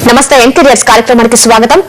నమస్తే NTV కార్యక్రమానికి స్వాగతం.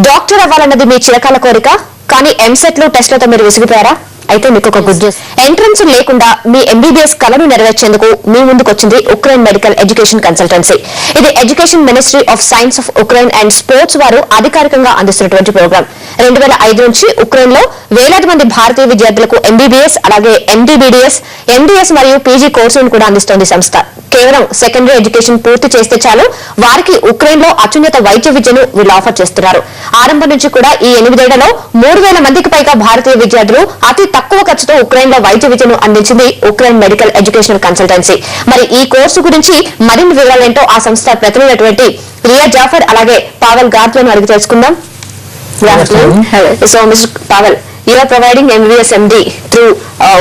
డాక్టర్ అవ్వాలన్నది మీ చిరకాల కోరిక, కానీ ఎంసెట్లు టెస్ట్లతో మీరు విసిగిపోయారా? అయితే మీకు ఒక గుడ్ న్యూస్. ఎంట్రన్స్ లేకుండా మీ MBBS కలను నెరవేర్చేందుకు మీ ముందుకు వచ్చింది ఉక్రెయిన్ మెడికల్ ఎడ్యుకేషన్ కన్సల్టెన్సీ. ఇది education ministry of science of Ukraine and sports వారు అధికారికంగా అందిస్తున్నటువంటి ప్రోగ్రామ్. 2005 నుంచి ఉక్రెయిన్ లో వేలాది మంది భారతీయ విద్యార్థులకు MBBS, అలాగే MBBS, MDS మరియు PG కోర్సులను కూడా అందిస్తోంది సంస్థ. కేవలం సెకండరీ ఎడ్యుకేషన్ పూర్తి చేస్తే చాలు వారికి ఉక్రెయిన్ లో అత్యున్నత వైద్య విద్యను వీళ్ళు ఆఫర్ చేస్తున్నారు. ఆరంభం నుంచి కూడా ఈ 8 ఏళ్లలో 3000 మందికి పైగా భారతీయ విద్యార్థులు అతి తక్కువ ఖర్చుతో ఉక్రెయిన్ లో వైద్య విద్యను అందించింది ఉక్రెయిన్ మెడికల్ ఎడ్యుకేషన్ కన్సల్టెన్సీ. మరి ఈ కోర్సు గురించి మరిన్ని వివరాలేంటో ఆ సంస్థ ప్రతినిధి రియా జాఫర్ అలాగే పావల్ గార్లను అడిగి తెలుసుకుందాం. So Mr. Pavel, you are providing MBBS MD through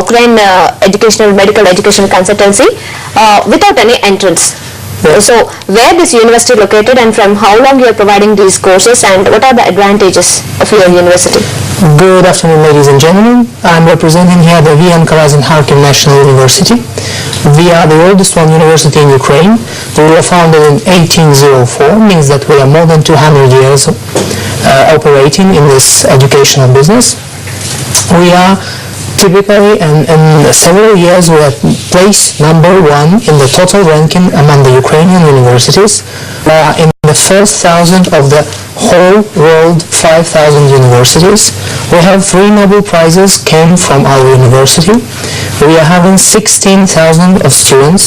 Ukraine medical education consultancy without any entrance. Yes. So where this university located and from how long you are providing these courses and what are the advantages of your university? Good afternoon, ladies and gentlemen. I am representing here the VM Karazin Kharkiv National University. We are the oldest one university in Ukraine. We were founded in 1804, means that we are more than 200 years operating in this educational business. We are typically, in several years, we have placed #1 in the total ranking among the Ukrainian universities. In the first 1,000 of the whole world 5,000 universities. We have 3 Nobel Prizes came from our university. We are having 16,000 of students.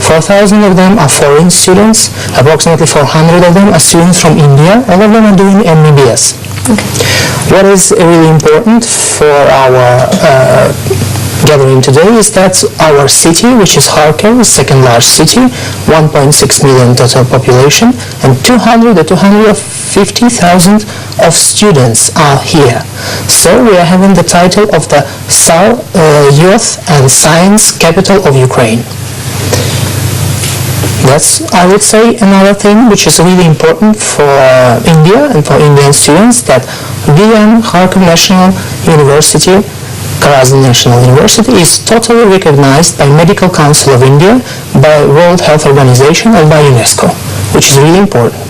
4,000 of them are foreign students. Approximately 400 of them are students from India. All of them are doing MBBS. Okay. What is really important for our gathering today is that our city, which is Kharkiv, second large city, 1.6 million total population, and 250,000 of students are here. So we are having the title of the Youth and Science Capital of Ukraine. That's, I would say, another thing which is really important for India and for Indian students, that VM Kharkiv National University, Karazin National University, is totally recognized by Medical Council of India, by World Health Organization and by UNESCO, which is really important.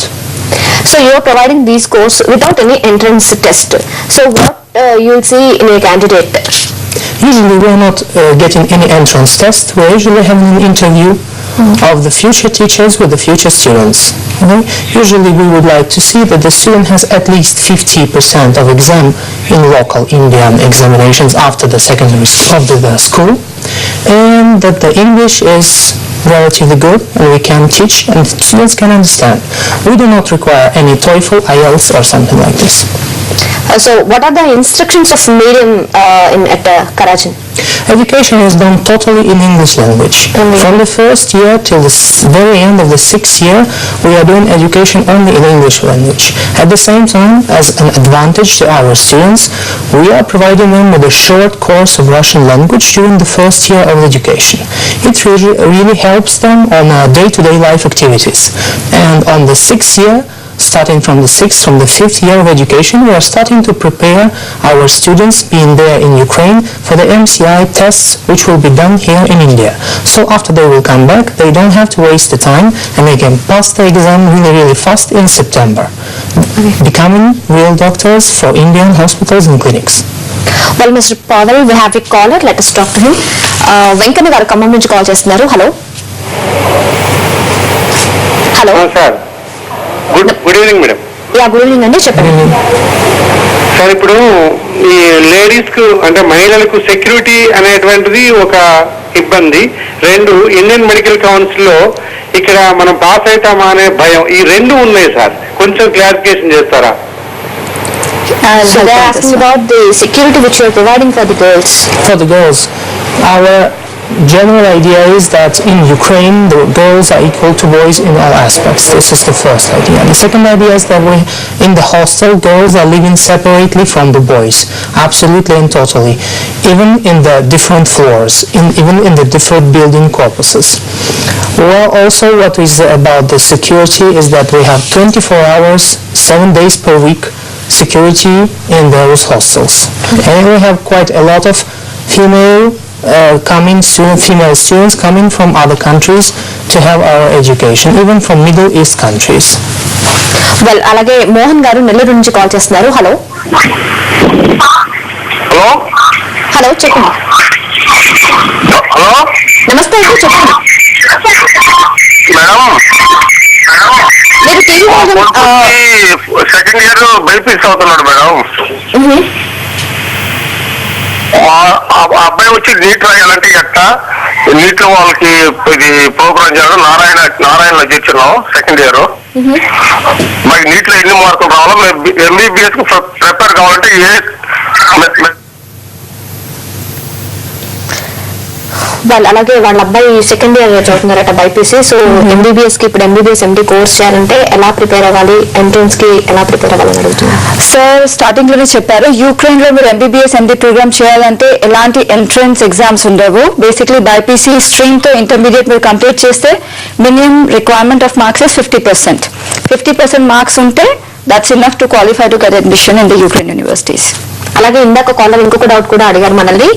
So you are providing these courses without any entrance test. So what you will see in a candidate? Usually we are not getting any entrance test. We are usually having an interview of the future teachers with the future students. Okay? Usually we would like to see that the student has at least 50% of exam in local Indian examinations after the secondary the school, and that the English is relatively good and we can teach and students can understand. We do not require any TOEFL, IELTS or something like this. So what are the instructions of medium at Karazin? Education is done totally in English language. From the first year till the very end of the 6th year, we are doing education only in English language. At the same time, as an advantage to our students, we are providing them with a short course of Russian language during the first year of education. It really helps them on day-to-day life activities. And on the 6th year, starting from the 5th year of education, we are starting to prepare our students being there in Ukraine for the MCI tests which will be done here in India. So after they will come back, they don't have to waste the time and they can pass the exam really fast in September, becoming real doctors for Indian hospitals and clinics. Well, Mr. Pavel, we have a caller. Let us talk to him. Venkana garu Khammam nunchi call chestunaru. Hello. Hello. Sir. Good evening madam. Good evening అండి, చెప్పండి sir. ఇప్పుడు ఈ ladies కు అంటే మహిళలకు security అనేటువంటిది ఒక ఇబ్బంది. 2, ఇండియన్ మెడికల్ కౌన్సిల్ లో ఇక్కడ మనం పాస్ అవుతామా అనే భయం, ఈ 2 ఉన్నాయి సార్. కొంచెం క్లారిఫికేషన్ చేస్తారా? So they are asking about the security which you are providing for the girls. For the girls, our general idea is that in Ukraine the girls are equal to boys in all aspects. This is the first idea. The second idea is that in the hostel girls are living separately from the boys, absolutely and totally, even in the different floors, even in the different building corpuses. Well, also what is about the security is that we have 24 hours, 7 days per week security in those hostels, and we have quite a lot of female students coming from other countries to have our education, even from Middle East countries. Well అలాగే మోహన్ గారు నెల్లూరు నుంచి call చేస్తున్నారు. Hello hello hello చెప్పండి. Hello నమస్తే అండి, చెప్పండి. Madam, మీరు TV second year BiPC అవుతున్నాడు మేడం. అబ్బాయి వచ్చి నీట్ రాయాలంటే ఎట్టా, నీట్ లో వాళ్ళకి ఇది ప్రోగ్రామ్ చేయడం నారాయణలో చేర్చున్నాం సెకండ్ ఇయర్. మరి నీట్ లో ఎన్ని మార్కులు రావాలో MBBS కు ప్రిపేర్ కావాలంటే వాళ్ళు అలాగే వాళ్ళ అబ్బాయి సెకండ్ ఇయర్ చదువుతున్నారట బైపీసీ. సో MBBS కి ఇప్పుడు MBBS MD కోర్స్ చేయాలంటే ఎలా ప్రిపేర్ అవ్వాలి, ఎంట్రన్స్ కి ఎలా ప్రిపేర్ అవ్వాలని అడుగుతున్నారు. సార్ స్టార్టింగ్ లోనే చెప్పారు, యుక్రెయిన్ లో మీరు MBBS MD ప్రోగ్రామ్ చేయాలంటే ఎలాంటి ఎంట్రన్స్ ఎగ్జామ్స్ ఉండవు. బేసిక్లీ బైపీసీ స్ట్రీమ్ తో ఇంటర్మీడియట్ మీరు కంప్లీట్ చేస్తే minimum requirement of marks is 50%. 50% marks ఉంటే that's enough to qualify to get admission in the Ukraine universities. అలాగే ఇందాక కాలర్ ఇంకొక డౌట్ కూడా అడిగారు మనల్ని,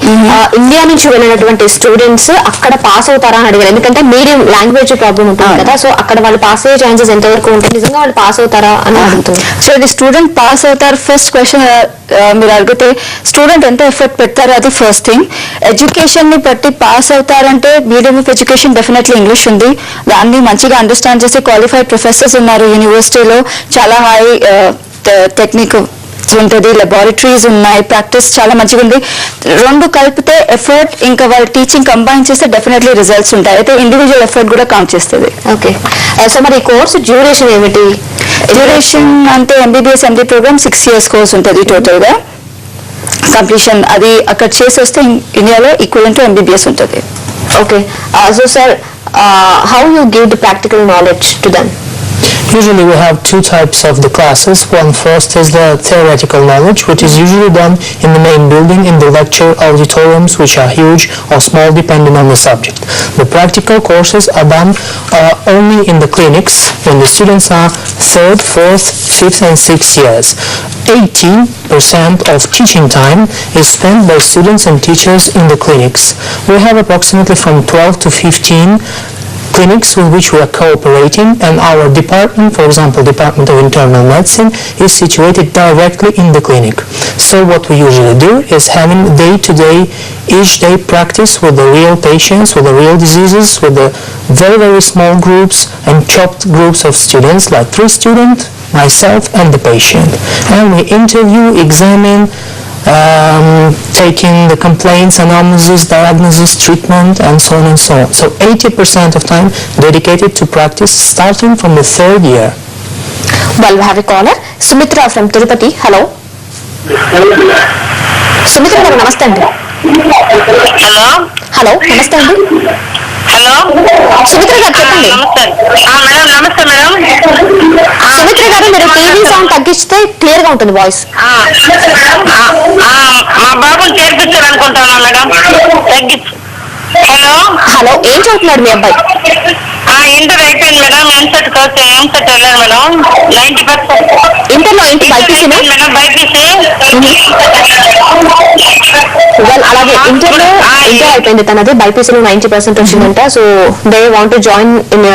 ఇండియా నుంచి వెళ్ళినటువంటి స్టూడెంట్స్ అక్కడ పాస్ అవుతారా అని అడిగారు. ఎందుకంటే మీడియం లాంగ్వేజ్ ప్రాబ్లం ఉంటుంది కదా, సో అక్కడ వాళ్ళు పాస్ అయ్యే ఛాన్సెస్ ఎంతవరకు ఉంటాయి, నిజంగా వాళ్ళు పాస్ అవుతారా అని అడుగుతుంది. సో ఇది స్టూడెంట్ పాస్ అవుతారు ఫస్ట్ క్వశ్చన్ మీరు అడిగితే, స్టూడెంట్ ఎంత ఎఫర్ట్ పెడతారు అది ఫస్ట్ థింగ్. ఎడ్యుకేషన్ ని బట్టి పాస్ అవుతారంటే medium of education definitely English ఉంది, దాన్ని మంచిగా అండర్స్టాండ్ చేసే క్వాలిఫైడ్ ప్రొఫెసర్స్ ఉన్నారు యూనివర్సిటీలో, చాలా హై టెక్నిక్ ఉంటుంది, లెబారెటరీస్ ఉన్నాయి, ప్రాక్టీస్ చాలా మంచిగా ఉంది. రెండు కలిపితే ఎఫర్ట్ ఇంకా వాళ్ళ టీచింగ్ కంబైన్ చేస్తే డెఫినెట్లీ రిజల్ట్స్ ఉంటాయి. అయితే ఇండివిజువల్ ఎఫర్ట్ కూడా కౌంట్ చేస్తుంది. ఓకే, సో మరి కోర్సు డ్యూరేషన్ ఏమిటి? డ్యూరేషన్ అంటే MBBS MD program 6 years course ఉంటుంది టోటల్ గా. కంప్లీషన్ అది అక్కడ చేసి వస్తే ఇండియాలో ఈక్వలెంట్ టు MBBS ఉంటుంది. Okay, so sir how you give the practical knowledge to them? Usually we have two types of the classes. One first is the theoretical knowledge, which is usually done in the main building in the lecture auditoriums, which are huge or small depending on the subject. The practical courses are done only in the clinics when the students are 3rd, 4th, 5th and 6th years. 80% of teaching time is spent by students and teachers in the clinics. We have approximately from 12 to 15 clinics with which we are cooperating, and our department, for example Department of Internal Medicine, is situated directly in the clinic. So what we usually do is having day-to-day, each day practice with the real patients, with the real diseases, with the very small groups and chopped groups of students, like 3 students, myself and the patient, and we interview, examine, taking the complaints, analysis, diagnosis, treatment, and so on and so on. So 80% of time dedicated to practice starting from the 3rd year. Well, we have a caller, Sumitra from Tirupati. Hello. Sumitra garu namaste andi. Hello hello నమస్తే అండి. Hello Sumitra గారు చెప్పండి. Madam నమస్తే madam. Sumitra గారు మీరు TV sound తగ్గిస్తే clear గా ఉంటుంది వాయిస్. మా బాబుని చేర్పించాలనుకుంటున్నాను మేడం, తగ్గించు. హలో హలో, ఏం చదువుతున్నాడు మీ అబ్బాయి? ఇంటర్ అయిపోయింది మేడం, ఎంసెట్ వెళ్ళాను మేడం. 90% ఇంటర్లో ఏంటి బైపీసీనా? Madam BiPC. అలాగే ఇంటర్ అయిపోయింది తనది, బైపీసీలో 90% వచ్చిందంట. So they want to join in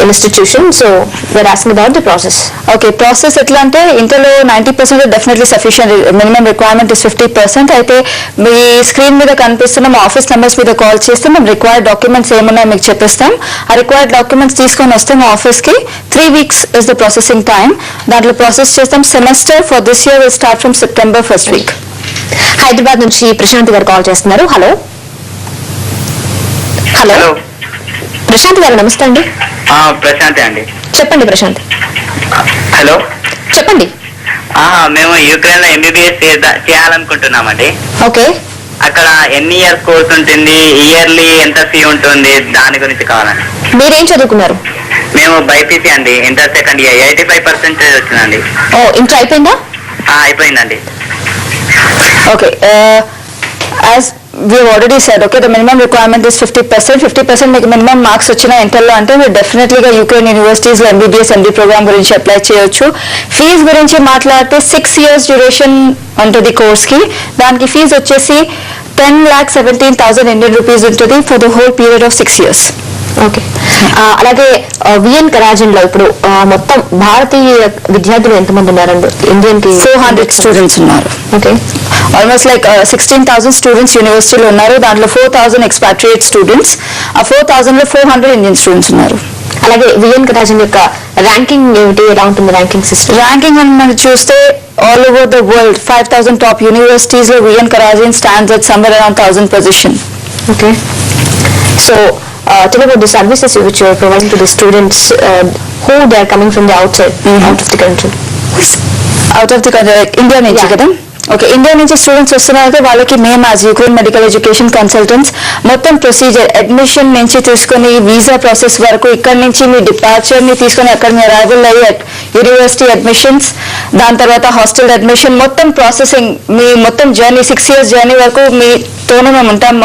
institution, so we are asking about the process. Okay, process ఎట్లా అంటే ఇంటర్లో 90% definitely sufficient, minimum requirement is 50%. అయితే మీ స్క్రీన్ మీద కనిపిస్తున్న మా ఆఫీస్ నెంబర్స్ మీద కాల్ చేస్తే మేము రిక్వైర్డ్ డాక్యుమెంట్స్ ఏమన్నా మీకు చెప్పిస్తాం. ఆ రిక్వైర్డ్ డాక్యుమెంట్స్ తీసుకొని వస్తే మా ఆఫీస్కి 3 weeks is the processing time. దాంట్లో ప్రాసెస్ చేస్తాం. Semester for this year will start from September 1st week. Hyderabad నుంచి ప్రశాంత్ గారు కాల్ చేస్తున్నారు. హలో హలో ప్రశాంత్ గారు నమస్తే అండి. ప్రశాంత్ అండి. చెప్పండి ప్రశాంత్. హలో చెప్పండి. మేము యుక్రెయిన్ లో MBBS చేయాలనుకుంటున్నామండి. ఓకే, అక్కడ ఎన్ని ఇయర్స్ కోర్స్ ఉంటుంది, ఇయర్లీ ఎంత ఫీ ఉంటుంది, దాని గురించి కావాలండి. మీరేం చదువుకున్నారు? మేము బైపీసీ అండి, ఇంటర్ సెకండ్ ఇయర్, 85% వచ్చిందండి. ఓ, ఇంటర్ అయిపోయిందా? అయిపోయిందండి. Okay, as we have already said, okay, the minimum requirement is 50%. 50% మీకు మినిమం మార్క్స్ వచ్చిన ఇంటర్లో అంటే మీరు డెఫినెట్లీగా యుక్రెయిన్ యూనివర్సిటీస్లో MBBS MD ప్రోగ్రామ్ గురించి అప్లై చేయొచ్చు. ఫీజు గురించి మాట్లాడితే 6 years డ్యూరేషన్ ఉంటుంది కోర్స్కి. దానికి ఫీజు వచ్చేసి 10,17,000 Indian rupees ఉంటుంది for the whole period of 6 years. Okay. అలాగే విఎన్ కరాజన్ లో ఇప్పుడు మొత్తం భారతీయ విద్యార్థులు ఎంతమంది ఉన్నారండి? ఇండియన్ కి 400 స్టూడెంట్స్ ఉన్నారు. ఓకే. ఆల్మోస్ట్ లైక్ 16,000 స్టూడెంట్స్ యూనివర్సిటీలో ఉన్నారు. దాంట్లో 4,000 ఎక్స్పాట్రియేట్ స్టూడెంట్స్, ఆ 4,000 లో 400 ఇండియన్ స్టూడెంట్స్ ఉన్నారు. అలాగే విఎన్ కరాజన్ యొక్క ర్యాంకింగ్ ఏమిటి, ఎలా ఉంటుంది ర్యాంకింగ్ సిస్టమ్? ర్యాంకింగ్ అని మనం చూస్తే all over the world 5,000 top universities లో VN Karazin stands at somewhere around 1,000 position. Okay. So tell about the services which you are providing to the students who they are coming from the outside, out of the country. Out of the country, India నుంచి కదా? Okay. India నుంచి students వస్తున్నారైతే వాళ్ళకి మేము as Ukraine medical education consultants మొత్తం procedure, admission నుంచి తీసుకొని visa process వరకు, ఇక్కడ నుంచి మీ డిపార్చర్ ని తీసుకొని అక్కడ మీ అరైవల్ అయ్యి యూనివర్సిటీ అడ్మిషన్స్, దాని తర్వాత హాస్టల్ అడ్మిషన్, మొత్తం ప్రాసెసింగ్, మీ మొత్తం జర్నీ 6 years జర్నీ వరకు మీతోనే మేము ఉంటాం.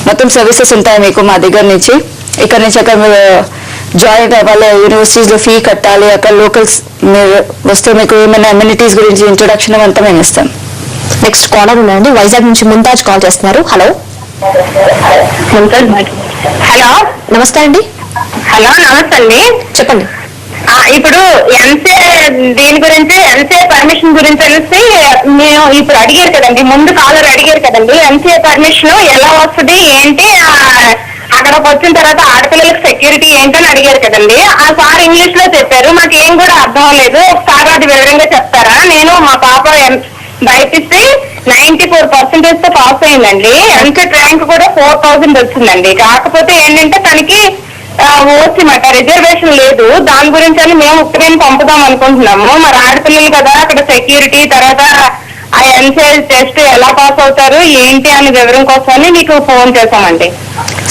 మొత్తం సర్వీసెస్ ఉంటాయి మీకు మా దగ్గర నుంచి. ఇక్కడ నుంచి అక్కడ మీరు జాయిన్ అవ్వాలి, యూనివర్సిటీస్లో ఫీ కట్టాలి, అక్కడ లోకల్స్ మీరు వస్తే మీకు ఏమైనా అమ్యూనిటీస్ గురించి ఇంట్రొడక్షన్ అంతా మేము ఇస్తాం. నెక్స్ట్ కాలర్ ఉన్నాయండి, వైజాగ్ నుంచి ముంతాజ్ కాల్ చేస్తున్నారు. హలో. హలో, నమస్తే అండి. హలో, నమస్తే అండి. చెప్పండి. ఇప్పుడు ఎంసీఏ దీని గురించి, ఎంసీఏ పర్మిషన్ గురించి తెలిసి మేము ఇప్పుడు అడిగారు కదండి, ముందు కాలర్ అడిగారు కదండి, ఎంసీఏ పర్మిషన్ ఎలా వస్తుంది ఏంటి, అక్కడికి వచ్చిన తర్వాత ఆడపిల్లలకు సెక్యూరిటీ ఏంటని అడిగారు కదండి. ఆ సార్ ఇంగ్లీష్ లో చెప్పారు, మాకు ఏం కూడా అర్థం లేదు. ఒకసారి అది వివరంగా చెప్తారా? నేను మా పాప బైపీసీ 94% తో పాస్ అయిందండి. ఎంసెట్ ర్యాంక్ కూడా 4000 వచ్చిందండి. కాకపోతే ఏంటంటే తనకి ఓసీ మాట రిజర్వేషన్ లేదు. దాని గురించి అని మేము ఉత్తరం పంపుదాం అనుకుంటున్నాము. మరి ఆడపిల్లలు కదా, అక్కడ సెక్యూరిటీ, తర్వాత ఆ ఎన్సీఏ టెస్ట్ ఎలా పాస్ అవుతారు ఏంటి అని వివరం కోసమని మీకు ఫోన్ చేశామండి.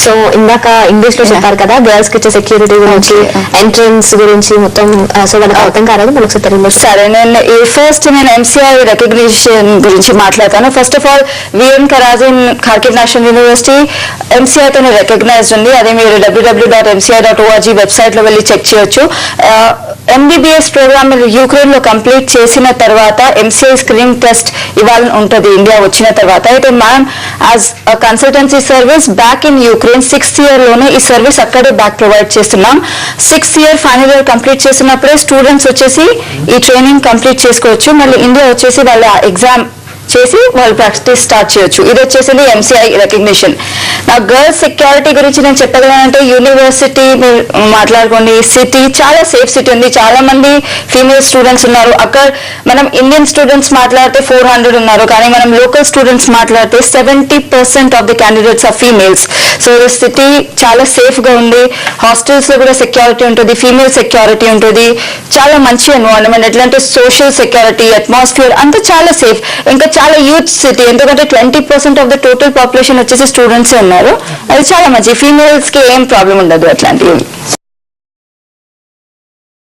సో ఇందాక ఇంగ్లీష్ లో చెప్పారు కదా, గర్ల్స్ కి వచ్చే సెక్యూరిటీ గురించి, ఎంట్రన్స్ గురించి మొత్తం. సో వాళ్ళకి అర్థం కాలేదు, మనకు తెలుగులో. సరే, ఫస్ట్ నేను ఎంసీఐ రికగ్నిషన్ గురించి మాట్లాడతాను. First of all VN Karazin Kharkiv National University ఎంసీఐతో రికగ్నైజ్డ్ ఉంది. అదే మీరు www.mci.org వెబ్సైట్ లో వెళ్ళి చెక్ చేయొచ్చు. MBBS ప్రోగ్రామ్ యూక్రెయిన్ లో కంప్లీట్ చేసిన తర్వాత ఎంసీఐ స్క్రీనింగ్ టెస్ట్ ఇవ్వాలని ఉంటుంది ఇండియా వచ్చిన తర్వాత. అయితే మనం as consultancy service back in Ukraine 6th year లోనే ఈ సర్వీస్ అక్కడే బ్యాక్ ప్రొవైడ్ చేస్తున్నాం. 6th year final year complete చేసినప్పుడే స్టూడెంట్స్ వచ్చేసి ఈ ట్రైనింగ్ కంప్లీట్ చేసుకోవచ్చు. మళ్ళీ ఇండియా వచ్చేసి వాళ్ళ ఎగ్జామ్ చేసి వాళ్ళు ప్రాక్టీస్ స్టార్ట్ చేయొచ్చు. ఇది వచ్చేసింది ఎంసీఐ రికగ్నిషన్. నా గర్ల్స్ సెక్యూరిటీ గురించి నేను చెప్పగలనంటే, యూనివర్సిటీ మీరు మాట్లాడుకోండి, సిటీ చాలా సేఫ్ సిటీ ఉంది, చాలా మంది ఫీమేల్ స్టూడెంట్స్ ఉన్నారు. అక్కడ మనం ఇండియన్ స్టూడెంట్స్ మాట్లాడితే 400 ఉన్నారు, కానీ మనం లోకల్ స్టూడెంట్స్ మాట్లాడితే 70% of the candidates are females. So city చాలా సేఫ్ గా ఉంది. హాస్టల్స్ లో కూడా సెక్యూరిటీ ఉంటుంది, ఫీమేల్ సెక్యూరిటీ ఉంటుంది, చాలా మంచి ఎన్వైరన్మెంట్. ఎట్లంటే సోషల్ సెక్యూరిటీ, అట్మాస్ఫియర్ అంతా చాలా సేఫ్. ఇంకా చాలా యూత్ సిటీ, ఎందుకంటే 20% ఆఫ్ ద టోటల్ పాపులేషన్ వచ్చేసి స్టూడెంట్స్ ఉన్నారు. అది చాలా మంచి, ఫీమేల్స్ కి ఏం ప్రాబ్లం ఉండదు అట్లాంటివి.